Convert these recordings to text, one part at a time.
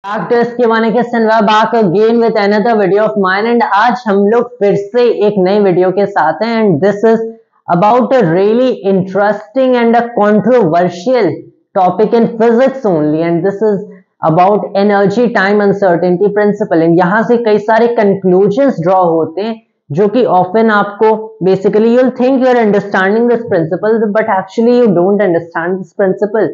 back to Skivana Kiss and we're back again with another video of mine and आज हम लोग फिर से एक नई वीडियो के साथ हैं and this is about a really interesting and a controversial topic in physics only and this is about energy time uncertainty principle and यहाँ से कई सारे conclusions draw होते हैं जो कि often आपको basically you'll think you're understanding this principle but actually you don't understand this principle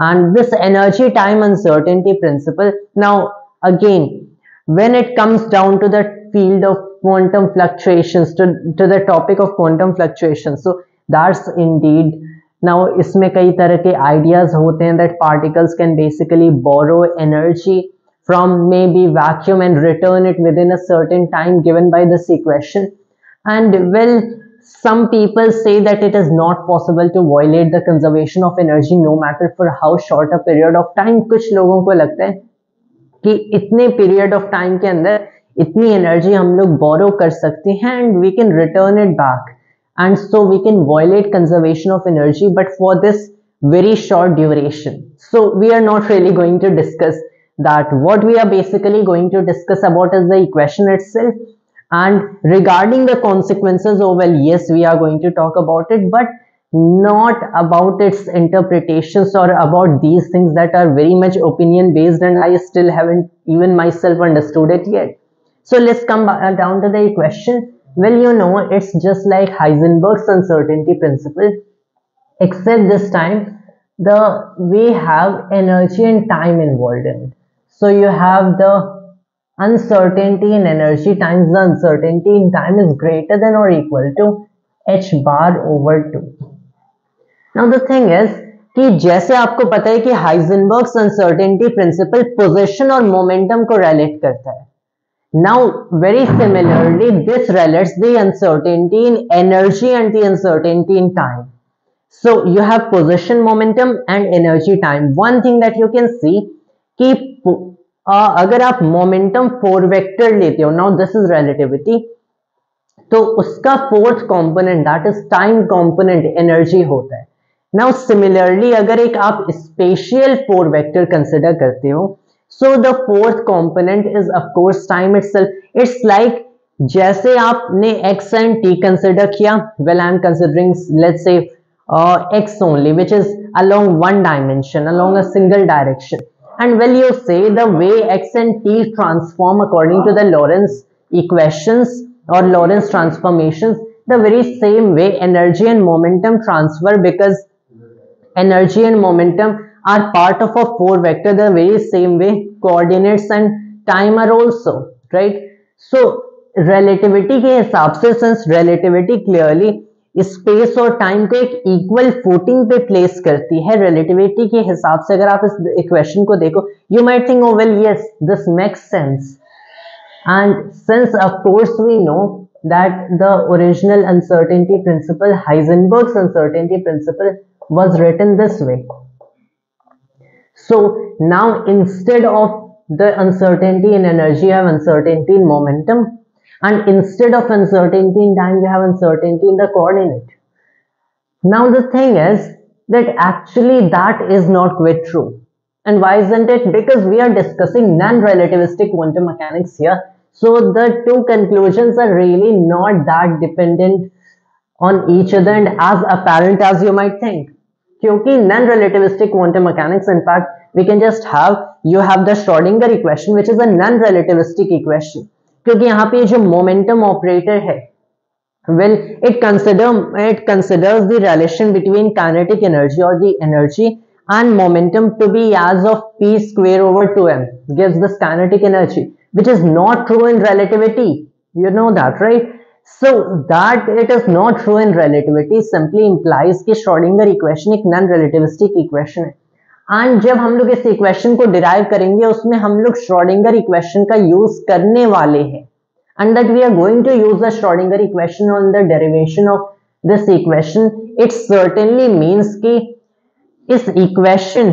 and this energy time uncertainty principle. Now again, when it comes down to the field of quantum fluctuations, to the topic of quantum fluctuations, so that's indeed, now इसमें कई तरह के ideas होते हैं that particles can basically borrow energy from maybe vacuum and return it within a certain time given by this equation. And well, some people say that it is not possible to violate the conservation of energy no matter for how short a period of time. कुछ लोगों को लगता है कि इतने period of time के अंदर इतनी energy हम लोग borrow कर सकते हैं and we can return it back and so we can violate conservation of energy but for this very short duration. So we are not really going to discuss that. What we are basically going to discuss about is the equation itself. And regarding the consequences, oh well, yes, we are going to talk about it, but not about its interpretations or about these things that are very much opinion based and I still haven't even myself understood it yet. So let's come down to the equation. Well, you know, it's just like Heisenberg's uncertainty principle, except this time we have energy and time involved in it. So you have the uncertainty in energy times the uncertainty in time is greater than or equal to h bar over 2. Now the thing is कि जैसे आपको पता है कि हाइजेनबर्ग्स uncertainty principal position और momentum को relate करता है. Now very similarly this relates the uncertainty in energy and the uncertainty in time. So you have position, momentum and energy time. One thing that you can see कि अगर आप momentum 4 vector लेते हो, now this is relativity, तो उसका fourth component that is time component energy होता है. Now similarly अगर एक आप स्पेशियल 4 वेक्टर कंसिडर करते हो, so the fourth component is of course time itself. It's like जैसे आपने एक्स एंड टी कंसिडर किया, well I am considering let's say x only which is along one dimension, along a single direction. And will you say the way x and t transform according to the Lorentz equations or Lorentz transformations, the very same way energy and momentum transfer, because energy and momentum are part of a 4 vector, the very same way coordinates and time are also, right? So relativity के हिसाब से, since relativity clearly space और time को एक equal footing पे place करती है relativity के हिसाब से, अगर आप इस इक्वेशन को देखो you might think oh well yes this makes sense and since of course we know that the original uncertainty principle, Heisenberg's uncertainty principle was written this way. So now instead of the uncertainty in energy you have uncertainty in momentum. And instead of uncertainty in time, you have uncertainty in the coordinate. Now the thing is that actually that is not quite true. And why isn't it? Because we are discussing non-relativistic quantum mechanics here. So the two conclusions are really not that dependent on each other and as apparent as you might think. क्योंकि non-relativistic quantum mechanics, in fact, we can just have, you have the Schrodinger equation which is a non-relativistic equation. क्योंकि यहाँ पे जो momentum operator है, well it considers the relation between kinetic energy और the energy and momentum to be as of p square over 2m gives this kinetic energy, which is not true in relativity. You know that, right? So that it is not true in relativity simply implies कि Schrodinger equation एक non relativistic equation है. And जब हम लोग इस equation को derive करेंगे उसमें हम लोग श्रोडिंगर इक्वेशन का यूज करने वाले हैं and that we are going to use the Schrodinger equation on the derivation of this equation. It certainly means कि इस इक्वेशन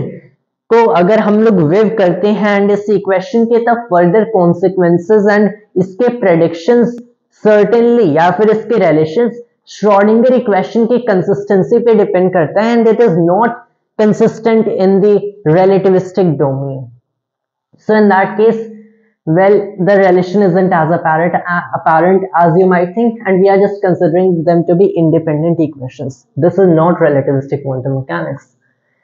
को अगर हम लोग विव करते हैं एंड इस इक्वेशन के तब फर्दर कॉन्सिक्वेंसेस एंड इसके प्रेडिक्शंस सर्टेनली या फिर इसके रिलेशंस श्रोडिंगर इक्वेशन की कंसिस्टेंसी पे डिपेंड करता है and it is not consistent in the relativistic domain. So in that case, well, the relation isn't as apparent as you might think, and we are just considering them to be independent equations. This is not relativistic quantum mechanics.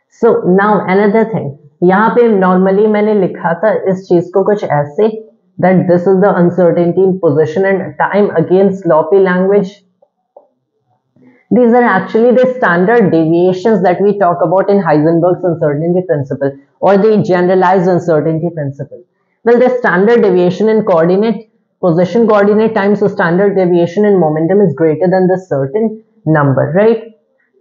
So now another thing, यहाँ पे normally मैंने लिखा था इस चीज को कुछ ऐसे, that this is the uncertainty in position and time again sloppy language. These are actually the standard deviations that we talk about in Heisenberg's uncertainty principle or the generalized uncertainty principle. Well, the standard deviation in coordinate position coordinate times the standard deviation in momentum is greater than the certain number, right?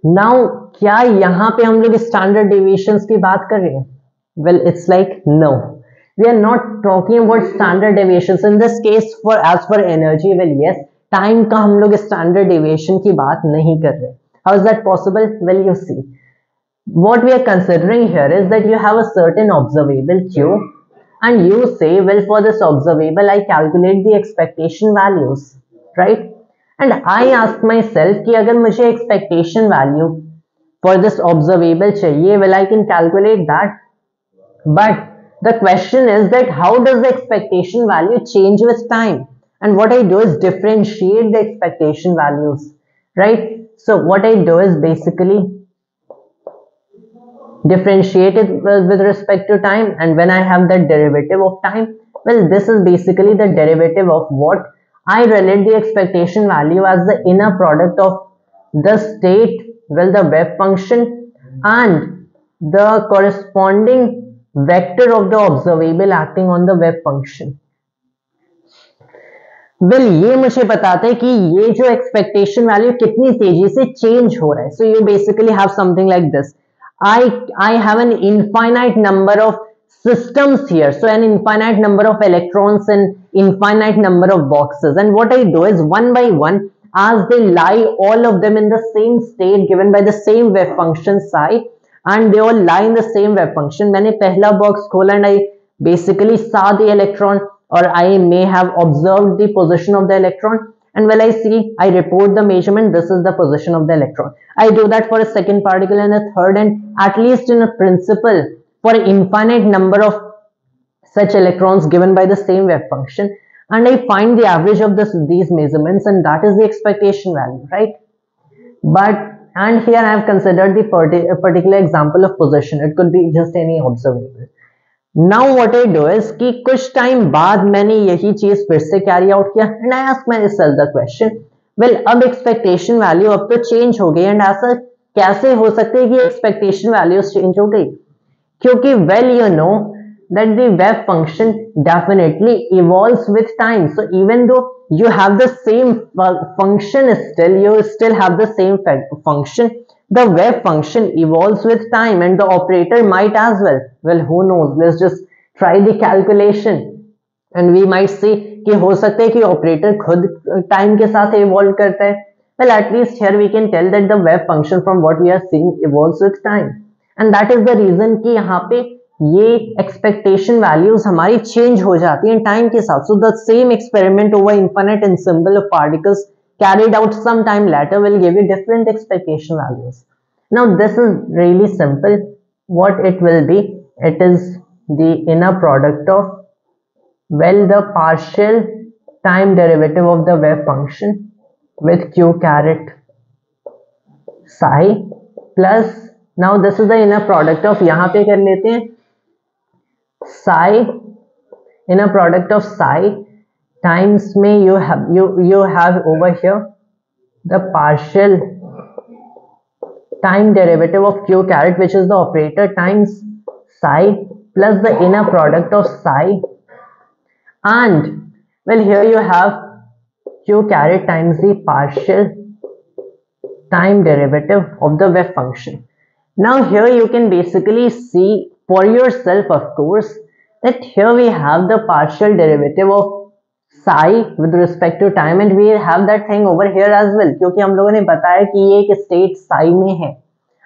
Now, क्या यहाँ पे हम लोग standard deviations की बात कर रहे हैं? Well, it's like no. We are not talking about standard deviations in this case. For as for energy, well, yes, time का हम लोग स्टैंडर्ड डेविएशन की बात नहीं कर रहे. How is that possible? Well, you see, what we are considering here is that you have a certain observable q and you say, well, for this observable I calculate the expectation values, right? And I ask myself कि अगर मुझे expectation value for this observable चाहिए, well, I can calculate that, but the question is that how does the expectation value change with time? And what I do is differentiate the expectation values, right? So what I do is basically differentiate it with respect to time, and when I have that derivative of time, well, this is basically the derivative of what I relate the expectation value as the inner product of the state, well, the wave function and the corresponding vector of the observable acting on the wave function. Well, ये मुझे बताता है कि ये जो expectation value कितनी तेजी से चेंज हो रहा है. So you basically have something like this. I have an infinite number of systems here, so an infinite number of electrons and infinite number of boxes, and what I do is one by one, as they lie all of them in the same state given by the same wave function psi, and they all lie in the same wave function. मैंने पहला box खोला and I basically saw the electron, or I may have observed the position of the electron, and when I see, I report the measurement, this is the position of the electron. I do that for a second particle and a third, and at least in a principle for an infinite number of such electrons given by the same wave function, and I find the average of these measurements, and that is the expectation value, right? But and here I have considered the particular example of position. It could be just any observable. Now what I do is कि कुछ time बाद मैंने यही चीज फिर से carry out किया, and I ask myself the question, well, अब एक्सपेक्टेशन वैल्यू अब तो चेंज हो गई, एंड ऐसा कैसे हो सकता है कि एक्सपेक्टेशन वैल्यूज चेंज हो गई? क्योंकि well, you know that the wave function definitely evolves with time. So even though you have the same function, you still have the same function. The wave function evolves with time, and the operator might as well. Well, who knows? Let's just try the calculation, and we might see कि हो सकता है कि operator खुद time के साथ evolve करता है. Well, at least here we can tell that the wave function from what we are seeing evolves with time. And that is the reason कि यहाँ पे ये expectation values हमारी change हो जाती हैं time के साथ. So the same experiment over infinite ensemble of particles carried out some time later will give you different expectation values. Now this is really simple. What it will be? It is the inner product of, well, the partial time derivative of the wave function with q caret psi plus, now this is the inner product of, यहाँ पे कर लेते हैं psi, inner product of psi times में you have over here the partial time derivative of q caret, which is the operator, times psi plus the inner product of psi, and well, here you have q caret times the partial time derivative of the wave function. Now here you can basically see for yourself, of course, that here we have the partial derivative of psi with respect to time, and we have that thing over here as well, क्योंकि हम लोगों ने बताया कि ये एक state psi में है.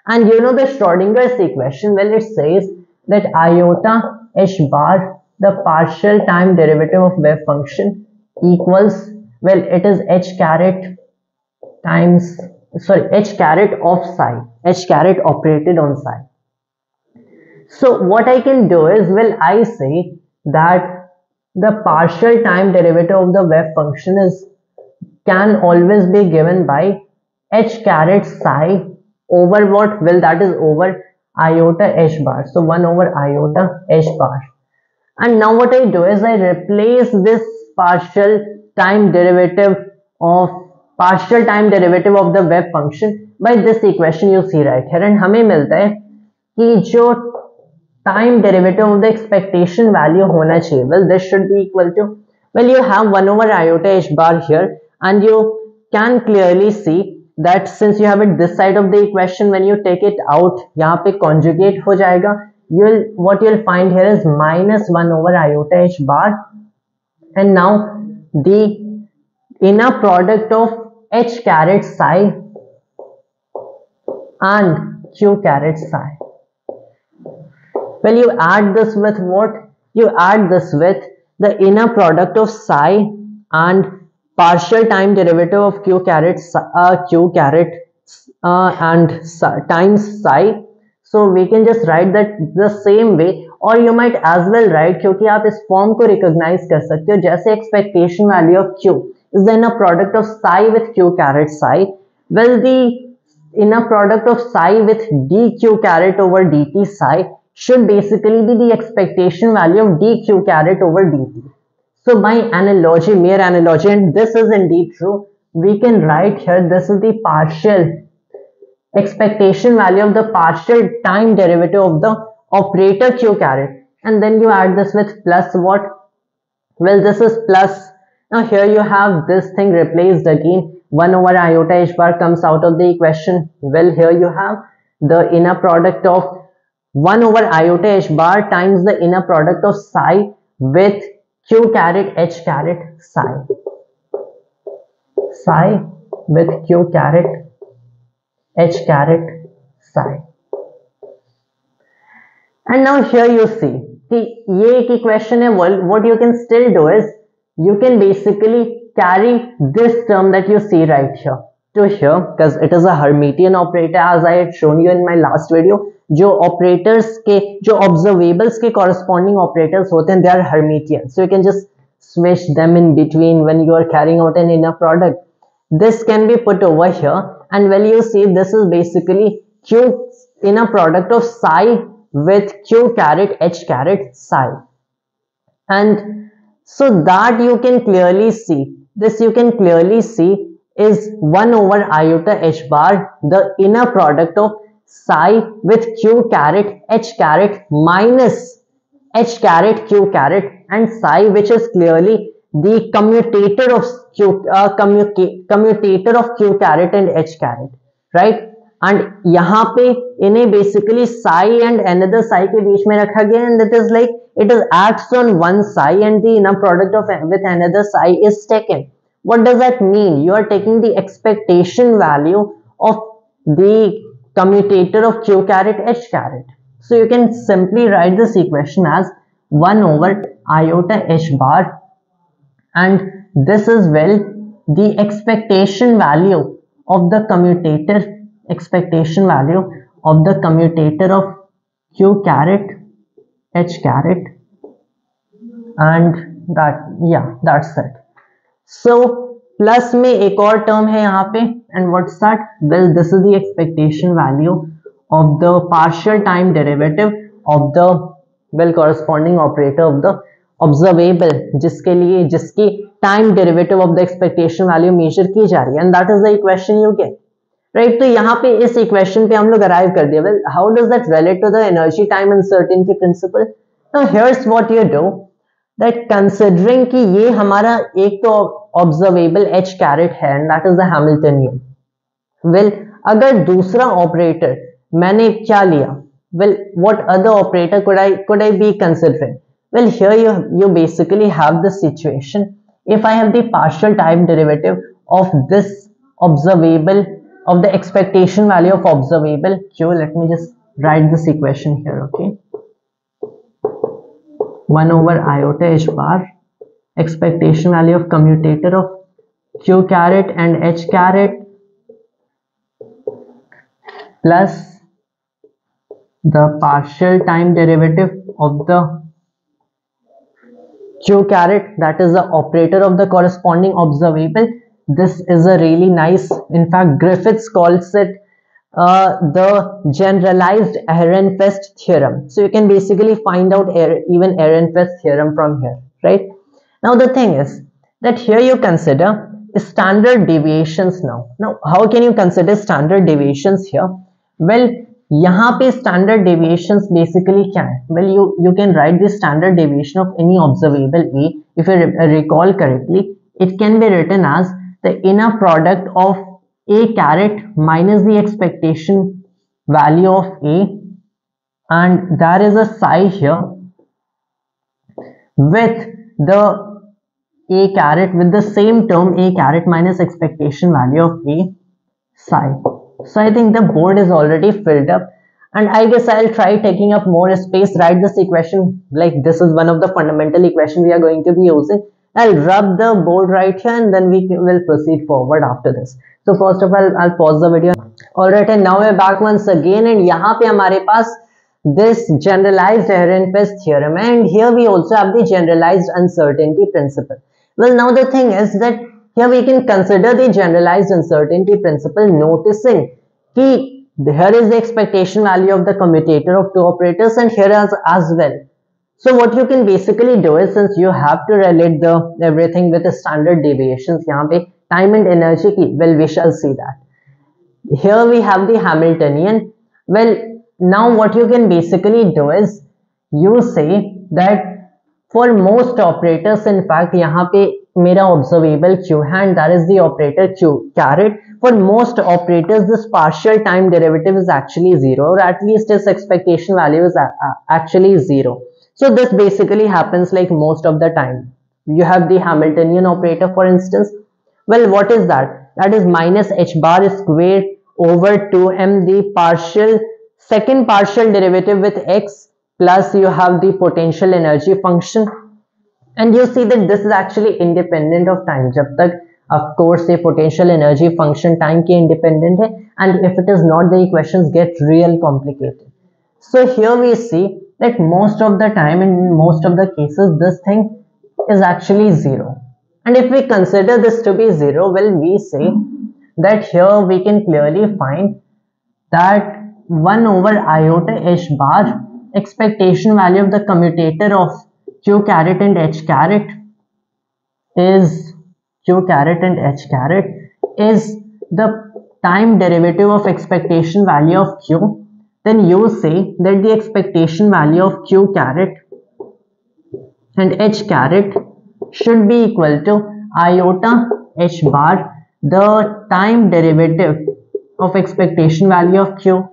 And you know the Schrodinger's equation, well, it says that iota h bar, the partial time derivative of wave function, equals, well, it is h caret times, sorry, h caret of psi, h caret operated on psi. So what I can do is, well, I say that the partial time derivative of the wave function is can always be given by h caret psi over what? Well, that is over iota h bar. So 1 over iota h bar. And now what I do is I replace this partial time derivative of the wave function by this equation you see right here, and हमें मिलता है कि जो time derivative of the expectation value होना चाहिए, well, this should be equal to, well, you have 1 over iota h bar here, and you can clearly see that since you have it this side of the equation, when you take it out यहाँ पे conjugate हो जाएगा, what you'll find here is minus 1 over iota h bar, and now the inner product of h caret psi and q caret psi. Well, you add this with what? You add this with the inner product of psi and partial time derivative of q caret and times psi. So we can just write that the same way, or you might as well write, क्योंकि आप इस form को recognise कर सकते हो, जैसे expectation value of q is the inner product of psi with q caret psi. Well, the inner product of psi with dq caret over dt psi should basically be the expectation value of dq caret over dt. So by analogy, mere analogy, and this is indeed true, we can write here this is the partial expectation value of the partial time derivative of the operator q caret, and then you add this with plus what? Well, this is plus. Now here you have this thing replaced again. 1 over iota h bar comes out of the equation. Well, here you have the inner product of 1 over iota h bar times the inner product of psi with q caret h caret psi. Psi with q caret h caret psi. And now here you see कि ये एक equation है. What you can still do is you can basically carry this term that you see right here to here, because it is a Hermitian operator as I had shown you in my last video. जो operators के जो observables के corresponding operators होते हैं, they are Hermitian, so you can just switch them in between when you are carrying out an inner product. This can be put over here, and well, you see this is basically q inner product of psi with q caret h caret psi, and so that you can clearly see, this you can clearly see is 1 over iota h bar, the inner product of psi with q caret h caret minus h caret q caret and psi, which is clearly the commutator of q caret and h caret, right? And यहाँ पे इन्हें basically psi and another psi के बीच में रखा गया, and that is like it is acts on one psi and the inner product of with another psi is taken. What does that mean? You are taking the expectation value of the commutator of q caret h caret. So you can simply write this equation as 1 over iota h bar, and this is well the expectation value of the commutator of q caret h caret, and that, yeah, that's it. So plus में एक और term है यहाँ पे, and what's that? Well, this is the expectation value of the partial time derivative of the well corresponding operator of the observable, जिसकी time derivative of the expectation value measure की जा रही है, and that is the equation you get. Right तो यहाँ पे इस equation पे हम लोग अराइव कर दिया. Well, how does that relate to the energy time uncertainty principle? Now here's what you do, that considering कि ये हमारा एक तो ऑब्जर्वेबल एच कैरेट है and that is the Hamiltonian. Well, अगर दूसरा ऑपरेटर मैंने क्या लिया, well what other operator could I be considering? Well, here you basically have the situation. If I have the partial time derivative of this observable, of the expectation value of observable q, let me just write this equation here, okay? 1 over iota h bar, expectation value of commutator of q caret and h caret plus the partial time derivative of the q caret, that is the operator of the corresponding observable. This is a really nice, in fact Griffiths calls it the generalized Ehrenfest theorem. So you can basically find out even Ehrenfest theorem from here, right? Now the thing is that here you consider standard deviations now. Now how can you consider standard deviations here? Well, यहाँ पे standard deviations basically क्या है? Well, you can write the standard deviation of any observable A. If you recall correctly, it can be written as the inner product of A caret minus the expectation value of A, and there is a psi here with the A caret with the same term A caret minus expectation value of A psi. So I think the board is already filled up, and I guess I'll try taking up more space. Write this equation like this is one of the fundamental equation we are going to be using. I'll rub the board right here and then we will proceed forward after this. So first of all, I'll pause the video. Alright, and now we're back once again, and यहाँ पे हमारे पास this generalized Ehrenfest theorem, and here we also have the generalized uncertainty principle. Well, now the thing is that here we can consider the generalized uncertainty principle, noticing कि here is the expectation value of the commutator of two operators and here as well. So what you can basically do is, since you have to relate the everything with the standard deviations, यहाँ पे time and energy की, well we shall see that. Here we have the Hamiltonian. Well, now what you can basically do is you say that for most operators, in fact यहाँ पे मेरा observable q है and that is the operator q caret. For most operators this partial time derivative is actually 0, or at least its expectation value is actually 0. So this basically happens like most of the time. You have the Hamiltonian operator, for instance. Well, what is that? That is minus h bar squared over 2m, the second partial derivative with x, plus you have the potential energy function, and you see that this is actually independent of time. जब तक of course a potential energy function time के independent है, and if it is not, the equations get real complicated. So here we see that most of the time, in most of the cases, this thing is actually 0. And if we consider this to be 0, well, we say that here we can clearly find that 1 over iota h bar, expectation value of the commutator of q caret and h caret is the time derivative of expectation value of q. Then you say that the expectation value of q caret and h caret should be equal to iota h bar, the time derivative of expectation value of q,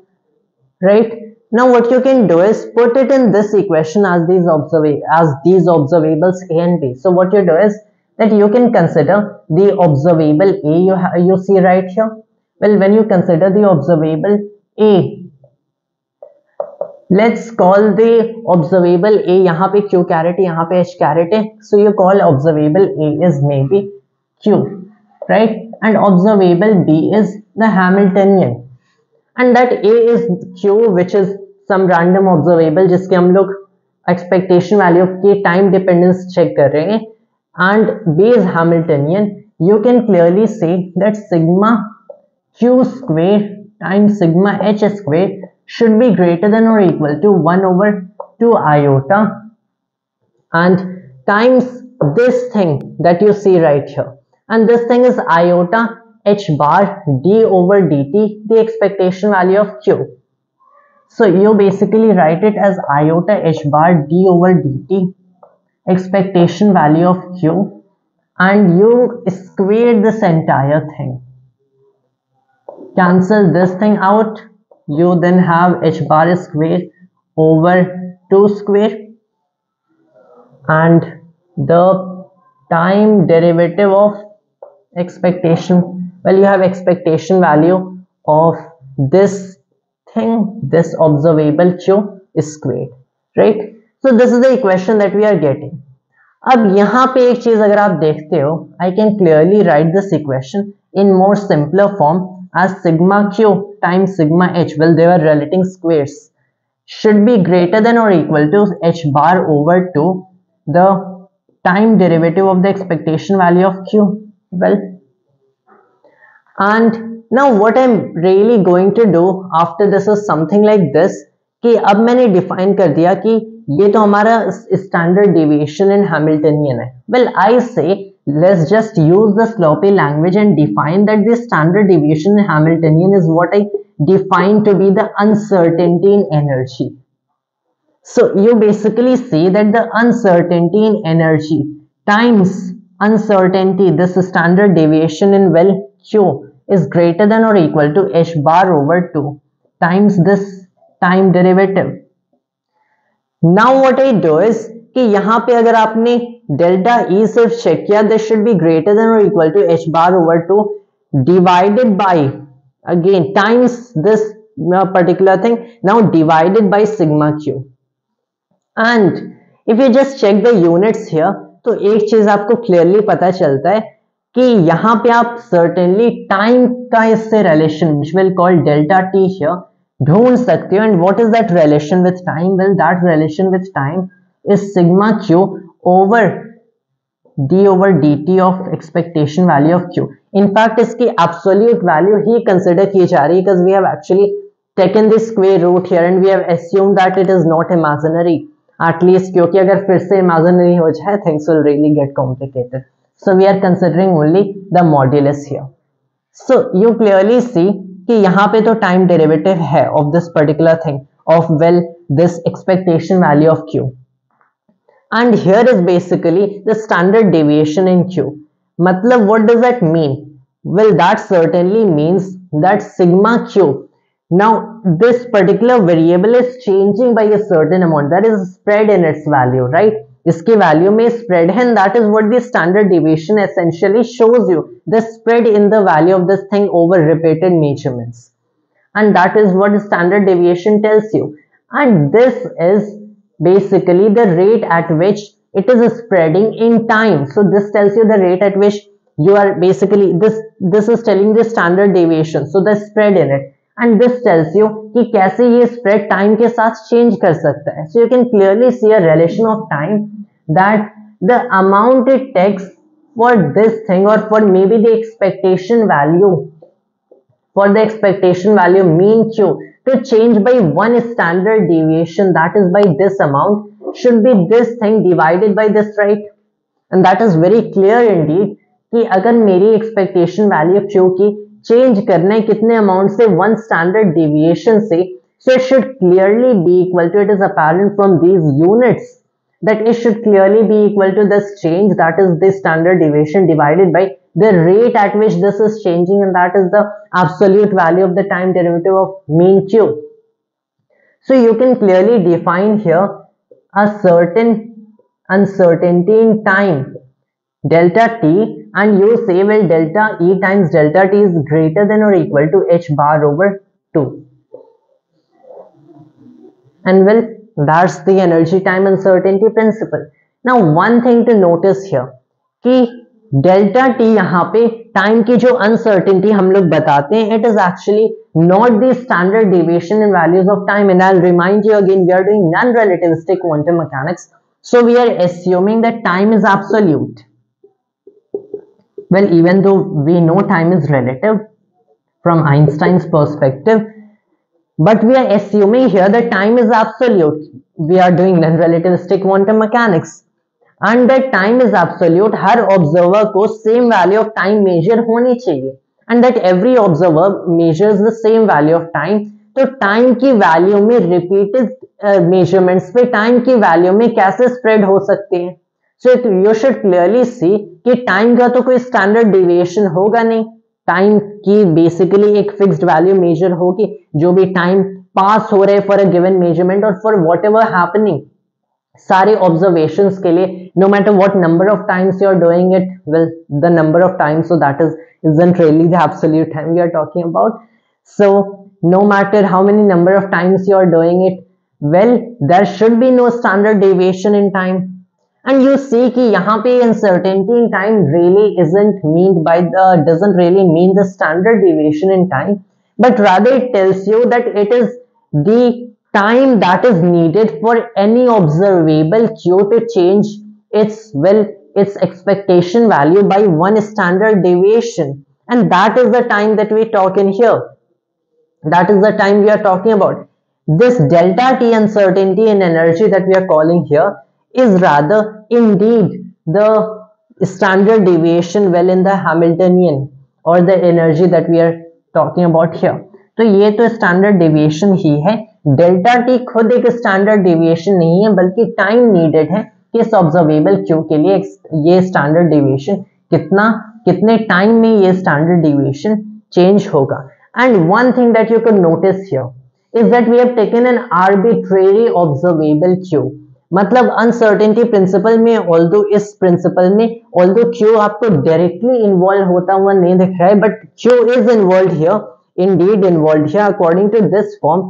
right? Now what you can do is put it in this equation as these observables a and b. So what you do is that you can consider the observable a, you see right here. Well, when you consider the observable a, let's call the observable a, यहाँ पे q caret है, यहाँ पे h caret है, so you call observable a is maybe q, right? And observable b is the Hamiltonian, and that a is q, which is some random observable जिसके हम लोग expectation value के time dependence check कर रहे हैं, and b is Hamiltonian. You can clearly say that sigma q square times sigma h square should be greater than or equal to 1 over 2 iota and times this thing that you see right here, and this thing is iota h bar d over dt, the expectation value of q. So you basically write it as iota h bar d over dt, expectation value of q, and you square this entire thing. Cancel this thing out. You then have h bar square over 2 square, and the time derivative of expectation, well, you have expectation value of this thing, this observable q is squared, right? So this is the equation that we are getting. अब यहाँ पे एक चीज अगर आप देखते हो, I can clearly write this equation in more simpler form as sigma q times sigma h, well, they were relating squares, should be greater than or equal to h bar over 2, the time derivative of the expectation value of q. Well, and now what I'm really going to do after this is something like this कि अब मैंने define कर दिया कि ये तो हमारा standard deviation इन Hamiltonian है. वेल आई से let's just use the sloppy language and define that the standard deviation in Hamiltonian is what I define to be the uncertainty in energy. So you basically see that the uncertainty in energy times uncertainty, this standard deviation in well q is greater than or equal to h bar over 2 times this time derivative. Now what I do is कि यहाँ पे अगर आपने delta E सिर्फ check किया, this should be greater than और equal to h bar over 2 divided by again times this particular thing, now divided by sigma q. And if you just check the units here, तो एक चीज आपको clearly पता चलता है कि यहाँ पे आप certainly टाइम का इससे relation which will call delta t here ढूंढ सकते हो. And what is that relation with time? Well that relation with time is sigma q over d over dt of expectation value of q. In fact इसकी absolute value ही consider की जा रही है because we have actually taken the square root here and we have assumed that it is not imaginary at least, क्योंकि अगर फिर से imaginary हो जाए things will really get complicated. So we are considering only the modulus here. So you clearly see कि यहाँ पे तो time derivative है of this particular thing of well this expectation value of q. And here is basically the standard deviation in q. Matlab, what does that mean? Well, that certainly means that sigma q. Now, this particular variable is changing by a certain amount. That is spread in its value, right? इसके value में spread है, and that is what the standard deviation essentially shows you. The spread in the value of this thing over repeated measurements. And that is what the standard deviation tells you. And this is basically the rate at which it is spreading in time. So this tells you the rate at which you are basically this is telling the standard deviation, so the spread in it, and this tells you कि कैसे ये spread time के साथ change कर सकता है. So you can clearly see a relation of time that the amount it takes for this thing or for maybe the expectation value mean q to change by one standard deviation, that is by this amount, should be this thing divided by this, right? And that is very clear indeed कि अगर मेरी expectation value q की change करना है कितने amount से, one standard deviation से, so it should clearly be equal to, it is apparent from these units that it should clearly be equal to this change, that is the standard deviation divided by the rate at which this is changing, and that is the absolute value of the time derivative of mean q. So you can clearly define here a certain uncertainty in time delta t, and you say well delta e times delta t is greater than or equal to h bar over 2. And well, that's the energy time uncertainty principle. Now one thing to notice here कि delta T यहाँ पे time की जो uncertainty हम लोग बताते हैं, it is actually not the standard deviation in values of time. And I will remind you again, we are doing non relativistic quantum mechanics, so we are assuming that time is absolute. Well, even though we know time is relative from Einstein's perspective, but we are assuming here that time is absolute. We are doing non-relativistic quantum mechanics. And that time is absolute. Her observer को same value of time measure होनी चाहिए. And that every observer measures the same value of time. तो time की value में repeated measurements पे time की value में कैसे spread हो सकते हैं? So you should clearly see कि time का तो कोई standard deviation होगा नहीं. टाइम की बेसिकली एक फिक्स्ड वैल्यू मेजर होगी, जो भी टाइम पास हो रहे फॉर अ गिवन मेजरमेंट और फॉर वॉट एवर हैपनिंग, सारे ऑब्जर्वेशंस के लिए, no matter what number of times you are doing it, well the number of times, so that isn't really the absolute time we are talking about. So no matter how many number of times you are doing it, well, there should be no standard deviation in time. And you see कि यहाँ पे uncertainty in time really doesn't really mean the standard deviation in time, but rather it tells you that it is the time that is needed for any observable q to change its its expectation value by 1 standard deviation, and that is the time that we talk in here. That is the time we are talking about. This delta T uncertainty in energy that we are calling here is rather indeed the standard deviation well in the Hamiltonian or the energy that we are talking about here. तो ये तो standard deviation ही है. Delta T खुद एक standard deviation नहीं है, बल्कि time needed है कि इस ऑब्जर्वेबल क्यू के लिए ये स्टैंडर्ड डेविएशन कितने टाइम में ये स्टैंडर्ड डेविएशन चेंज होगा. And one thing that you could notice here is that we have taken an arbitrary observable Q. मतलब अनसर्टेनिटी प्रिंसिपल में ऑल्दो इस प्रिंसिपल में ऑल्दो Q आपको डायरेक्टली इन्वॉल्व होता हुआ नहीं दिख रहा है, but Q is involved here, indeed involved here according to this form,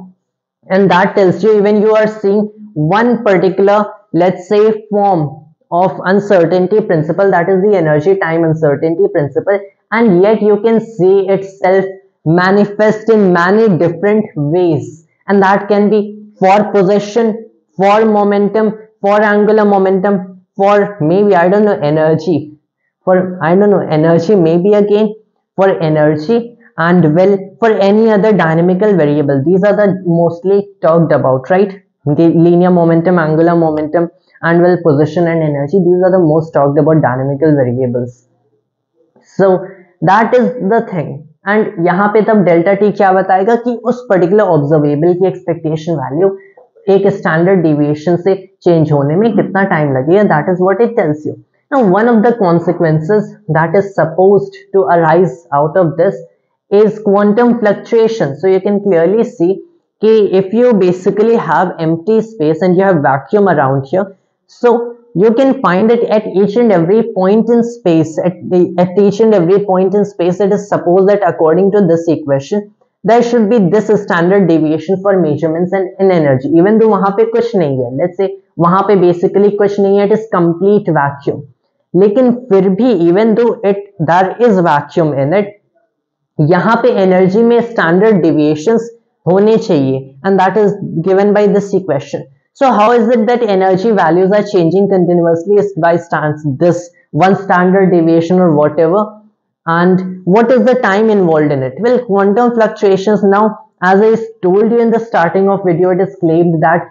and that tells you when you are seeing one particular, let's say, form of uncertainty principle, that is the energy time uncertainty principle, and yet you can see itself manifest in many different ways, and that can be for position, for momentum, for angular momentum, for maybe I don't know energy, for I don't know energy, maybe again for energy, and well for any other dynamical variable. These are the mostly talked about, right? The linear momentum, angular momentum, and well position and energy, these are the most talked about dynamical variables. So that is the thing. And यहाँ पे तब delta T क्या बताएगा कि उस particular observable की expectation value एक standard deviation से चेंज होने में कितना टाइम लगेगा. That is what it tells you. Now one of the consequences that is supposed to arise out of this is quantum fluctuation. So you can clearly see कि if you basically have empty space and you have vacuum around here, so you can find it at each and every point in space, at each and every point in space, it is supposed that according to this equation there should be this standard deviation for measurements and in energy, even though वहां पे कुछ नहीं है. Let's say वहां पे basically कुछ नहीं है, it is complete vacuum, लेकिन फिर भी even though there is vacuum in it, यहाँ पे एनर्जी में स्टैंडर्ड डिविएशंस होने चाहिए, and that is given by this equation. So how is it that energy values are changing continuously by this one standard deviation or whatever, and what is the time involved in it? Well, quantum fluctuations, now as I told you in the starting of video, it is claimed that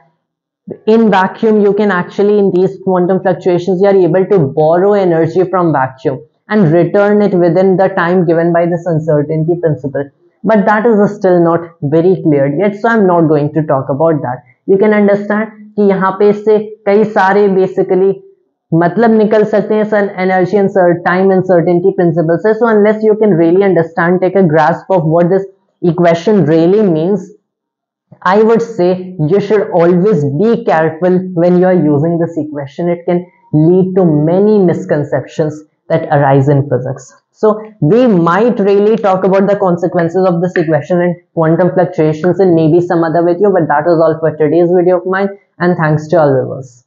in vacuum you can actually, in these quantum fluctuations, you are able to borrow energy from vacuum and return it within the time given by this uncertainty principle, but that is still not very clear yet, so I'm not going to talk about that. You can understand कि यहाँ पे इससे कई सारे basically मतलब निकल सकते हैं sir energy and time uncertainty principle से. So unless you can really understand, take a grasp of what this equation really means, I would say you should always be careful when you are using this equation. It can lead to many misconceptions that arise in physics. So we might really talk about the consequences of this equation and quantum fluctuations in maybe some other video, but that was all for today's video of mine, and thanks to all viewers.